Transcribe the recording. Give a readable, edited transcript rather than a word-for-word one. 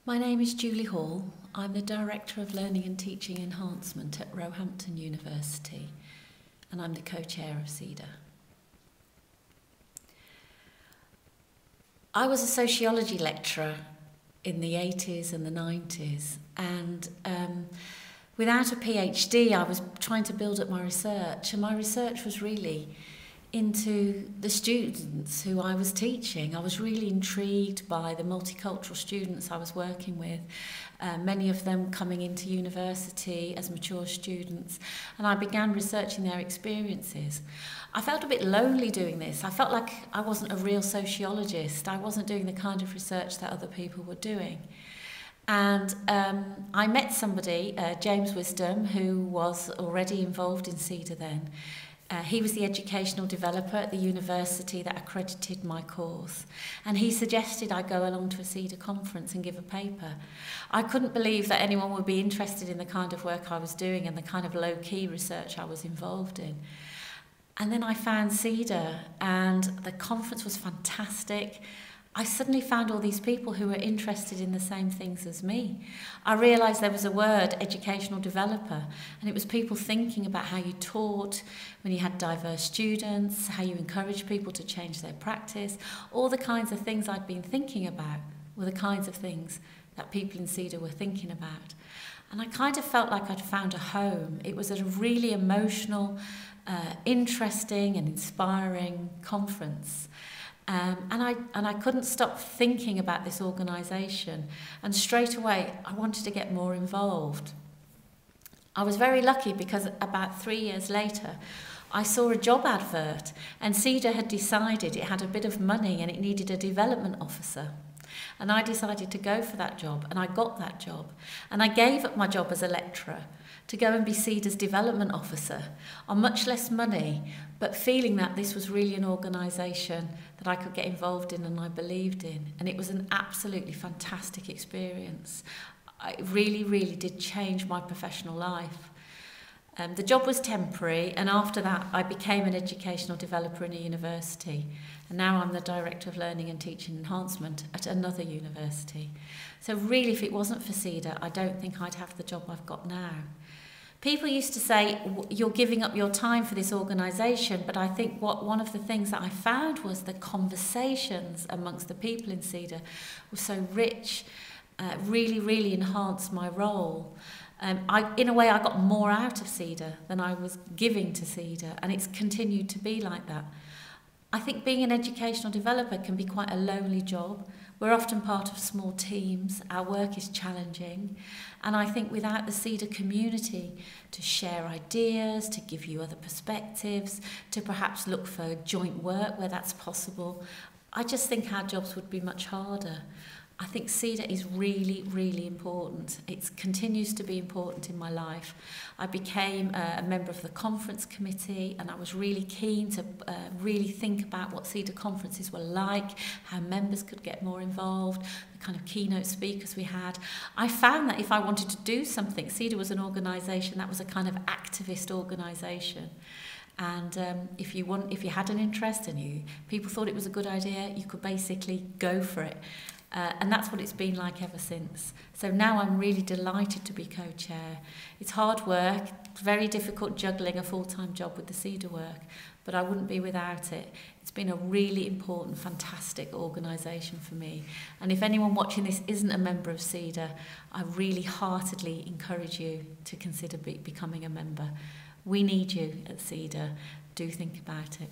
My name is Julie Hall. I'm the Director of Learning and Teaching Enhancement at Roehampton University, and I'm the co-chair of SEDA. I was a sociology lecturer in the 80s and the 90s, and without a PhD I was trying to build up my research, and my research was really into the students who I was teaching. I was really intrigued by the multicultural students I was working with, many of them coming into university as mature students, and I began researching their experiences. I felt a bit lonely doing this. I felt like I wasn't a real sociologist. I wasn't doing the kind of research that other people were doing. And I met somebody, James Wisdom, who was already involved in SEDA then. He was the educational developer at the university that accredited my course, and he suggested I go along to a SEDA conference and give a paper. I couldn't believe that anyone would be interested in the kind of work I was doing and the kind of low-key research I was involved in. And then I found SEDA, and the conference was fantastic. I suddenly found all these people who were interested in the same things as me. I realised there was a word, educational developer, and it was people thinking about how you taught when you had diverse students, how you encourage people to change their practice. All the kinds of things I'd been thinking about were the kinds of things that people in SEDA were thinking about. And I kind of felt like I'd found a home. It was a really emotional, interesting and inspiring conference. And I couldn't stop thinking about this organisation, and straight away I wanted to get more involved. I was very lucky because about 3 years later I saw a job advert, and SEDA had decided it had a bit of money and it needed a development officer. And I decided to go for that job, and I got that job. And I gave up my job as a lecturer to go and be SEDA's development officer on much less money, but feeling that this was really an organisation that I could get involved in and I believed in. And it was an absolutely fantastic experience. It really, really did change my professional life. The job was temporary, and after that I became an educational developer in a university, and now I'm the Director of Learning and Teaching Enhancement at another university. So really, if it wasn't for SEDA, I don't think I'd have the job I've got now. People used to say, you're giving up your time for this organisation, but I think one of the things that I found was the conversations amongst the people in SEDA were so rich, really, really enhanced my role. In a way, I got more out of SEDA than I was giving to SEDA, and it's continued to be like that. I think being an educational developer can be quite a lonely job. We're often part of small teams, our work is challenging, and I think without the SEDA community to share ideas, to give you other perspectives, to perhaps look for joint work where that's possible, I just think our jobs would be much harder. I think SEDA is really, really important. It continues to be important in my life. I became a member of the conference committee, and I was really keen to really think about what SEDA conferences were like, how members could get more involved, the kind of keynote speakers we had. I found that if I wanted to do something, SEDA was an organisation that was a kind of activist organisation. And if you had an interest and people thought it was a good idea, you could basically go for it. And that's what it's been like ever since. So now I'm really delighted to be co-chair. It's hard work, very difficult juggling a full-time job with the SEDA work, but I wouldn't be without it. It's been a really important, fantastic organisation for me. And if anyone watching this isn't a member of SEDA, I really heartedly encourage you to consider becoming a member. We need you at SEDA. Do think about it.